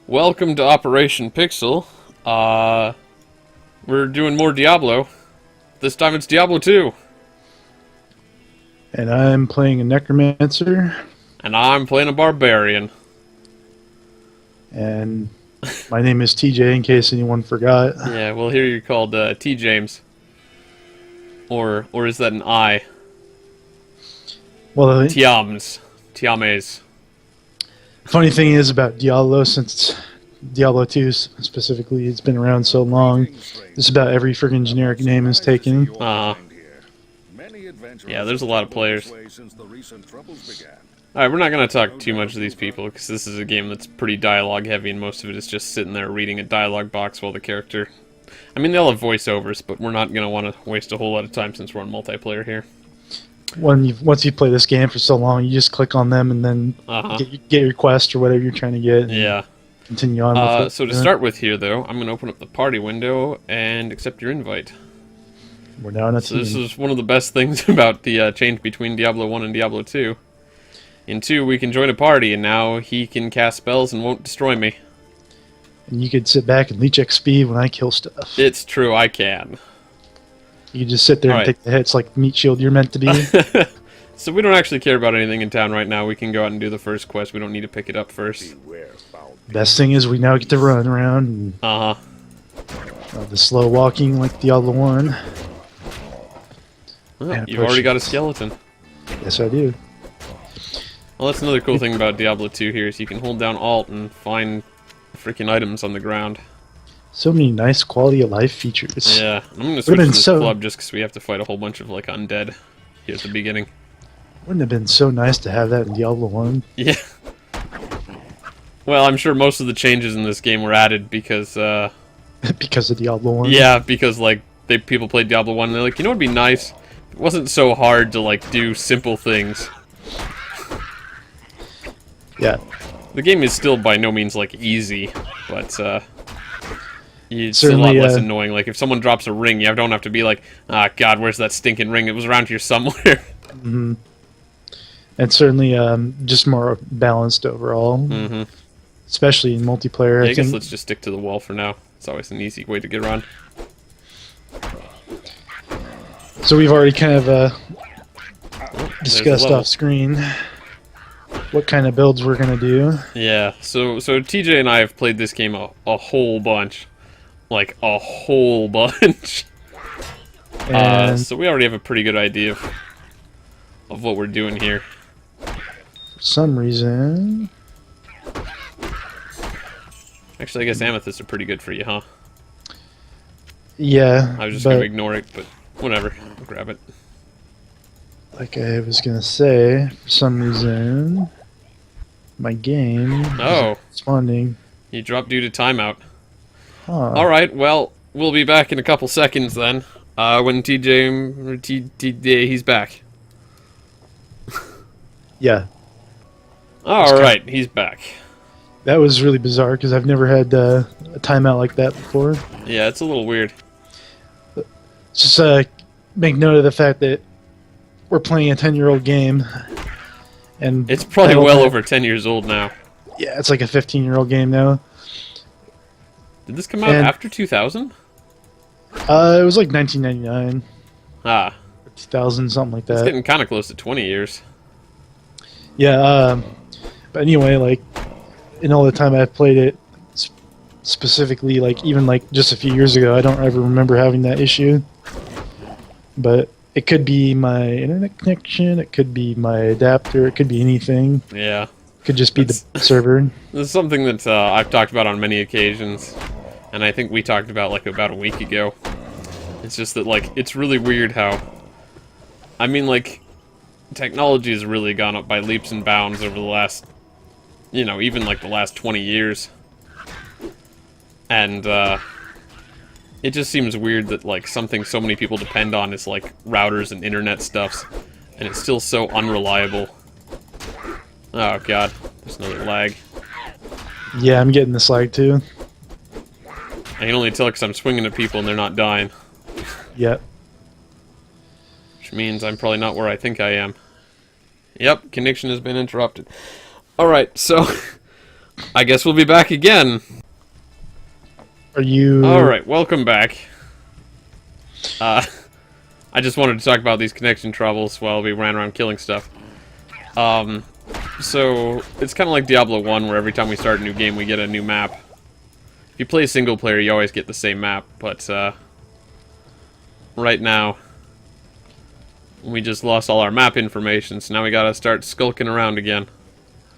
Welcome to Operation Pixel. We're doing more Diablo. This time it's Diablo 2. And I'm playing a necromancer. And I'm playing a barbarian. And my name is TJ, in case anyone forgot. Yeah, well here you're called T. James. Or is that an I? Well, Tiams. Tiames. funny thing is about Diablo, since Diablo 2 specifically, it's been around so long, just about every friggin' generic name is taken. Yeah, there's a lot of players. Alright, we're not going to talk too much to these people, because this is a game that's pretty dialogue heavy, and most of it is just sitting there reading a dialogue box while the character... I mean, they'll have voiceovers, but we're not going to want to waste a whole lot of time since we're on multiplayer here. Once you play this game for so long, you just click on them and then get your quest or whatever you're trying to get. Yeah. Continue on with it. So to start with here, though, I'm going to open up the party window and accept your invite. We're now on a team. So this is one of the best things about the change between Diablo 1 and Diablo 2. In 2, we can join a party, and now he can cast spells and won't destroy me. And you could sit back and leech XP when I kill stuff. It's true, I can. You can just sit there and take the hits like meat shield you're meant to be. So we don't actually care about anything in town right now. We can go out and do the first quest. We don't need to pick it up first. Best thing is we now get to run around and the slow walking like Diablo 1. Well, you've already got a skeleton. Yes, I do. Well, that's another cool thing about Diablo 2 here, is you can hold down Alt and find freaking items on the ground. So many nice quality of life features. Yeah, I'm going to switch to this club just because we have to fight a whole bunch of, like, undead here at the beginning. Wouldn't it have been so nice to have that in Diablo 1? Yeah. Well, I'm sure most of the changes in this game were added because, because of Diablo 1? Yeah, because, like, people played Diablo 1 and they're like, you know what would be nice? It wasn't so hard to, like, do simple things. Yeah. The game is still by no means, like, easy, but, it's a lot less annoying. Like, if someone drops a ring, you don't have to be like, ah, God, where's that stinking ring? It was around here somewhere. Mm-hmm. And certainly just more balanced overall. Mm-hmm. Especially in multiplayer. Yeah, I guess let's just stick to the wall for now. It's always an easy way to get around. So we've already kind of discussed off screen what kind of builds we're going to do. Yeah, so TJ and I have played this game a whole bunch. Like, a whole bunch. So we already have a pretty good idea of what we're doing here. For some reason... Actually, I guess amethysts are pretty good for you, huh? Yeah, I was just going to ignore it, but whatever. I'll grab it. Like I was going to say, for some reason, my game is responding. You dropped due to timeout. Huh. Alright, well, we'll be back in a couple seconds then. When TJ, he's back. Yeah. Alright, he's back. That was really bizarre, because I've never had a timeout like that before. Yeah, it's a little weird. Just make note of the fact that we're playing a 10-year-old game. And it's probably well over 10 years old now. Yeah, it's like a 15-year-old game now. Did this come out after 2000? It was like 1999. Ah. 2000, something like that. It's getting kind of close to 20 years. Yeah, but anyway, like, in all the time I've played it, specifically, like, even, like, just a few years ago, I don't ever remember having that issue. But it could be my internet connection, it could be my adapter, it could be anything. Yeah. It could just be the server. This is something that I've talked about on many occasions, and I think we talked about, like, about a week ago. It's just that, like, it's really weird how... I mean, like, technology has really gone up by leaps and bounds over the last... You know, even, like, the last 20 years. And, it just seems weird that, like, something so many people depend on is, like, routers and internet stuffs, and it's still so unreliable. Oh, God. There's another lag. Yeah, I'm getting this lag, too. I can only tell because I'm swinging at people and they're not dying. Yep. Which means I'm probably not where I think I am. Yep, connection has been interrupted. Alright, so I guess we'll be back again. Are you... Alright, welcome back. I just wanted to talk about these connection troubles while we ran around killing stuff. So, it's kind of like Diablo 1, where every time we start a new game, we get a new map. If you play single player, you always get the same map, but, right now, we just lost all our map information, so now we gotta start skulking around again.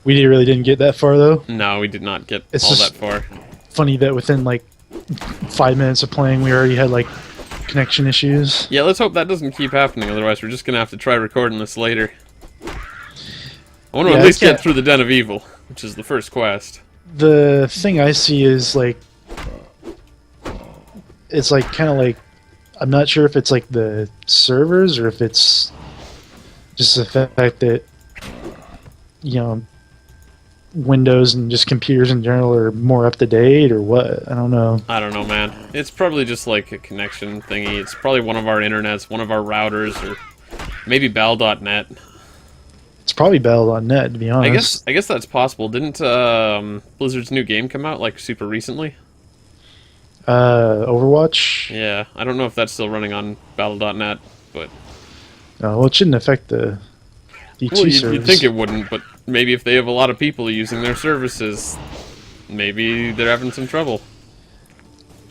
We really didn't get that far, though? No, we did not get It's all just that far. funny that within, like, 5 minutes of playing, we already had, like, connection issues. Yeah, let's hope that doesn't keep happening, otherwise we're just gonna have to try recording this later. I want to at least get through the Den of Evil, which is the first quest. The thing I see is, like, it's, like, kind of like, I'm not sure if it's, like, the servers, or if it's just the fact that, you know, Windows and just computers in general are more up to date, or what? I don't know. I don't know, man. It's probably just like a connection thingy. It's probably one of our internets, one of our routers, or maybe Bell.net. It's probably Battle.net, to be honest. I guess that's possible. Didn't Blizzard's new game come out like super recently? Overwatch? Yeah, I don't know if that's still running on Battle.net, but Well, it shouldn't affect the D2 well, service. you'd think it wouldn't, but maybe if they have a lot of people using their services, maybe they're having some trouble.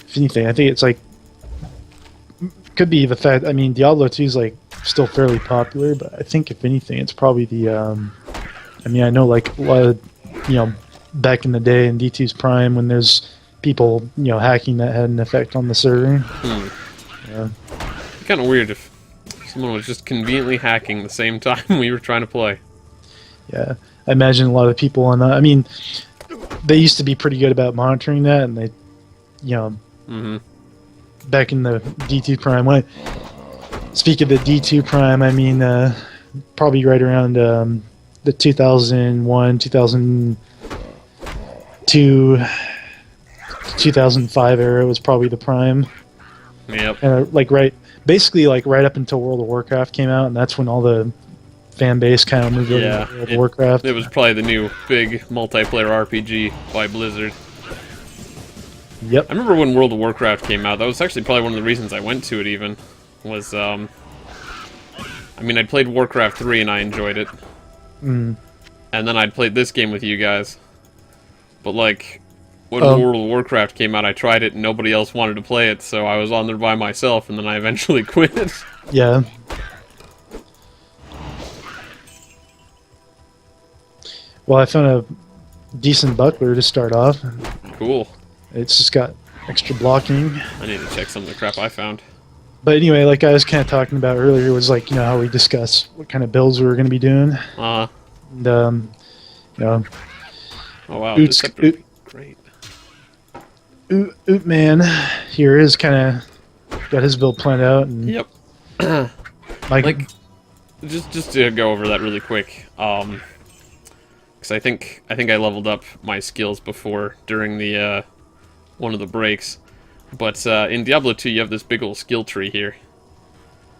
If anything, I think it's like, could be the fact, I mean, Diablo 2 is like still fairly popular, but I think if anything, it's probably the, I mean, I know like a lot of, you know, back in the day in D2's prime when there's people, you know, hacking, that had an effect on the server. Yeah. Kind of weird if someone was just conveniently hacking the same time we were trying to play. Yeah, I imagine a lot of people on I mean, they used to be pretty good about monitoring that, and they, you know, back in the D2 Prime. When I speak of the D2 Prime, I mean probably right around the 2001, 2002, 2005 era was probably the Prime. Yep. And basically right up until World of Warcraft came out, and that's when all the fan base kind of moved over to World of Warcraft. It was probably the new big multiplayer RPG by Blizzard. Yep. I remember when World of Warcraft came out. That was actually probably one of the reasons I went to it. Even was, I mean, I'd played Warcraft 3 and I enjoyed it, and then I'd played this game with you guys. But like, when World of Warcraft came out, I tried it and nobody else wanted to play it, so I was on there by myself, and then I eventually quit. Yeah. Well, I found a decent buckler to start off. Cool. It's just got extra blocking. I need to check some of the crap I found. But anyway, like I was kind of talking about earlier, was like, you know, how we discussed what kind of builds we were going to be doing. And, you know, oh wow, great. Oot Man here is kind of got his build planned out. And yep. like, just to go over that really quick, because I think I leveled up my skills before during the one of the breaks, but in Diablo 2 you have this big old skill tree here,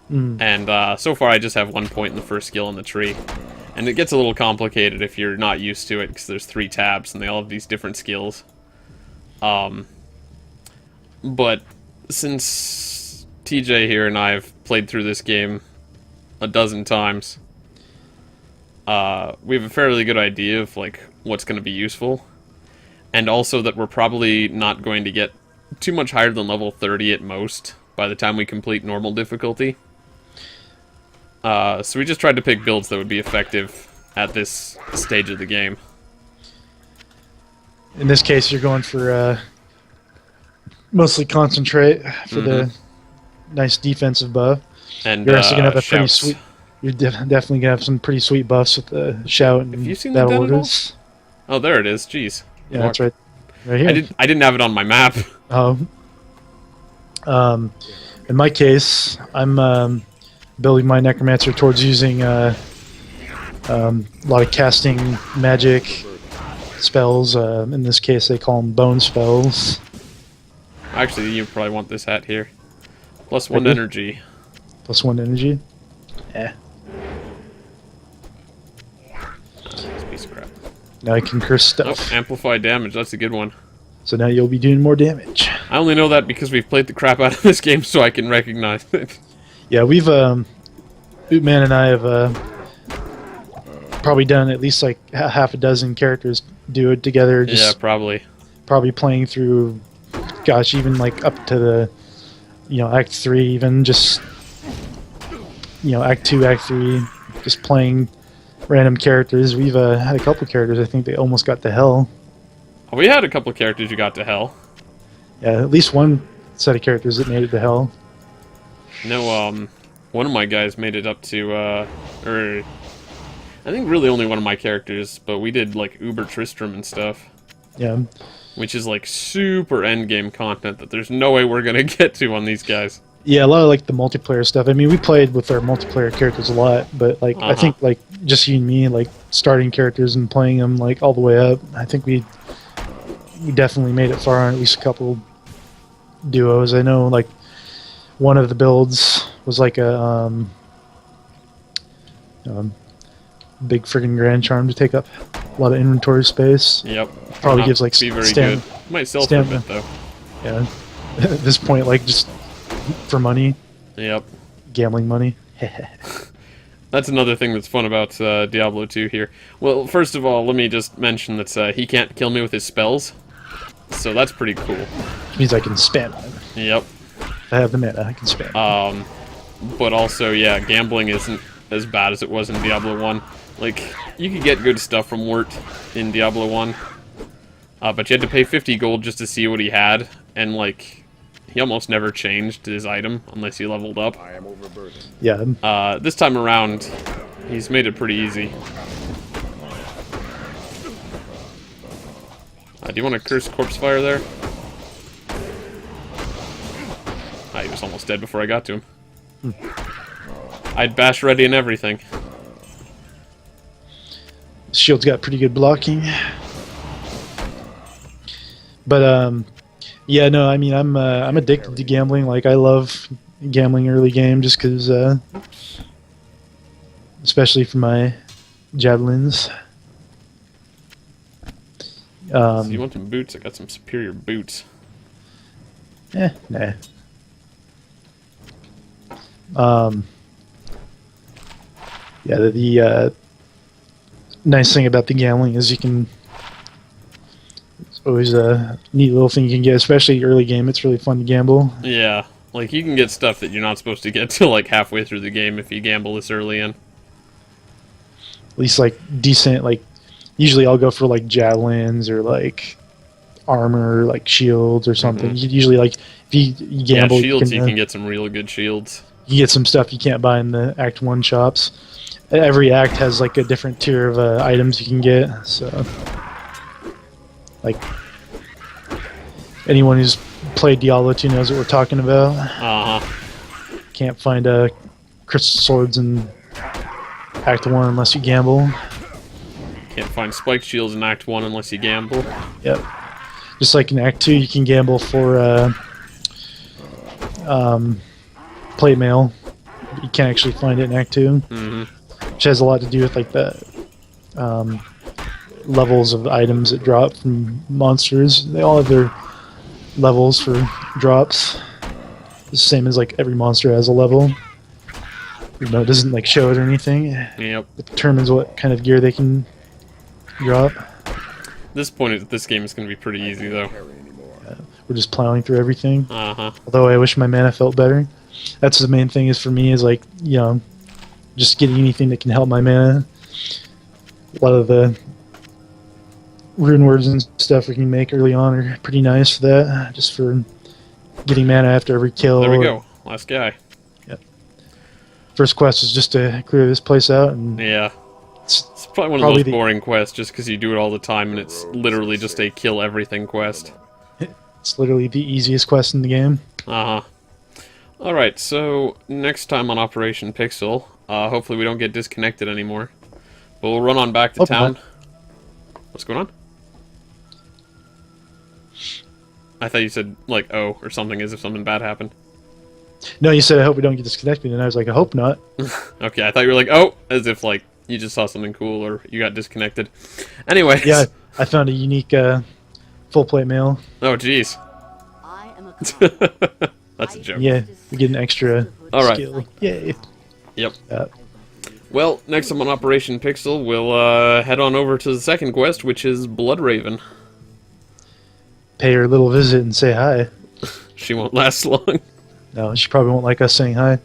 and so far I just have 1 point in the first skill in the tree, and it gets a little complicated if you're not used to it because there's 3 tabs and they all have these different skills. But since TJ here and I have played through this game a dozen times, we have a fairly good idea of like what's going to be useful, and also that we're probably not going to get too much higher than level 30 at most by the time we complete normal difficulty. So we just tried to pick builds that would be effective at this stage of the game. in this case, you're going for mostly concentrate for the nice defensive buff. And you're also gonna have a pretty shouts. sweet. You're definitely gonna have some pretty sweet buffs with the shout and Have you seen the battle Den of orders. Oh, there it is. Jeez. Yeah, that's right here. I didn't have it on my map. Oh. In my case, I'm building my necromancer towards using a lot of casting magic spells. In this case, they call them bone spells. Actually, you probably want this hat here. +1 energy. +1 energy. Yeah. This piece of crap. Now I can curse Oh, stuff. amplify damage. That's a good one. So now you'll be doing more damage. I only know that because we've played the crap out of this game, so I can recognize it. Yeah, we've Ootman and I have probably done at least like half a dozen characters do it together. Yeah, Just probably. probably playing through, gosh, even like up to the, Act 3, even just, Act 2, Act 3, just playing random characters. We've had a couple characters, I think they almost got to hell. We had a couple characters who got to hell. Yeah, at least one set of characters that made it to hell. No, one of my guys made it up to, or I think really only one of my characters, but we did like Uber Tristram and stuff. Yeah. Which is like super endgame content that there's no way we're gonna get to on these guys. Yeah, a lot of like the multiplayer stuff. I mean, we played with our multiplayer characters a lot, but like I think like just you and me, like starting characters and playing them like all the way up. I think we definitely made it far on at least a couple duos. I know like one of the builds was like a big friggin' Grand Charm to take up a lot of inventory space. Yep. Probably gives like be very good. Might sell for a bit though. Yeah. At this point, like just for money. Yep. Gambling money. That's another thing that's fun about Diablo 2 here. Well, first of all, let me just mention that he can't kill me with his spells. So that's pretty cool. Which means I can spam it. Yep. If I have the mana, I can spam. But also, yeah, gambling isn't as bad as it was in Diablo 1. Like, you could get good stuff from Wirt in Diablo 1. But you had to pay 50 gold just to see what he had. And, like, he almost never changed his item unless he leveled up. I am overburdened. Yeah. This time around, he's made it pretty easy. Do you want to curse Corpse Fire there? He was almost dead before I got to him. I'd bash ready and everything. Shield's got pretty good blocking. But yeah, no, I mean I'm addicted to gambling. Like I love gambling early game just because, especially for my javelins. So you want some boots? I got some superior boots. Nah. Yeah, the nice thing about the gambling is you can. It's always a neat little thing you can get, especially early game. It's really fun to gamble. Yeah, like you can get stuff that you're not supposed to get till like halfway through the game if you gamble this early in. At least like decent, like usually I'll go for like javelins or like armor, like shields or something. Usually like if you gamble, yeah, shields you can get some real good shields. You get some stuff you can't buy in the Act 1 shops. Every act has like a different tier of items you can get, so like anyone who's played Diablo 2 knows what we're talking about. Can't find crystal swords in Act 1 unless you gamble. Can't find spiked shields in Act 1 unless you gamble. Yep. Just like in Act 2 you can gamble for plate mail. You can't actually find it in Act 2. Which has a lot to do with like the levels of items that drop from monsters. They all have their levels for drops. The same as like every monster has a level. Even though it doesn't like show it or anything. Yep. It determines what kind of gear they can drop. This point, this game is going to be pretty easy though. We're just plowing through everything. Although I wish my mana felt better. That's the main thing is for me is like, just getting anything that can help my mana. A lot of the rune words and stuff we can make early on are pretty nice for that. Just for getting mana after every kill. There we go. Last guy. Yep. First quest is just to clear this place out. And yeah. It's probably one of those boring quests just because you do it all the time and it's literally just a kill everything quest. It's literally the easiest quest in the game. Alright, so next time on Operation Pixel, hopefully we don't get disconnected anymore. But we'll run on back to town. What's going on? I thought you said, like, oh, or something as if something bad happened. No, you said I hope we don't get disconnected, and I was like, I hope not. Okay, I thought you were like, oh, as if, like, You just saw something cool, or you got disconnected. Anyways. Yeah, I found a unique full plate mail. Oh, jeez. I am a cop. That's a joke. Yeah, we get an extra All right. skill. Yay. Yep. Uh, Well, next up on Operation Pixel, we'll head on over to the second quest, which is Bloodraven. pay her a little visit and say hi. She won't last long. No, she probably won't like us saying hi.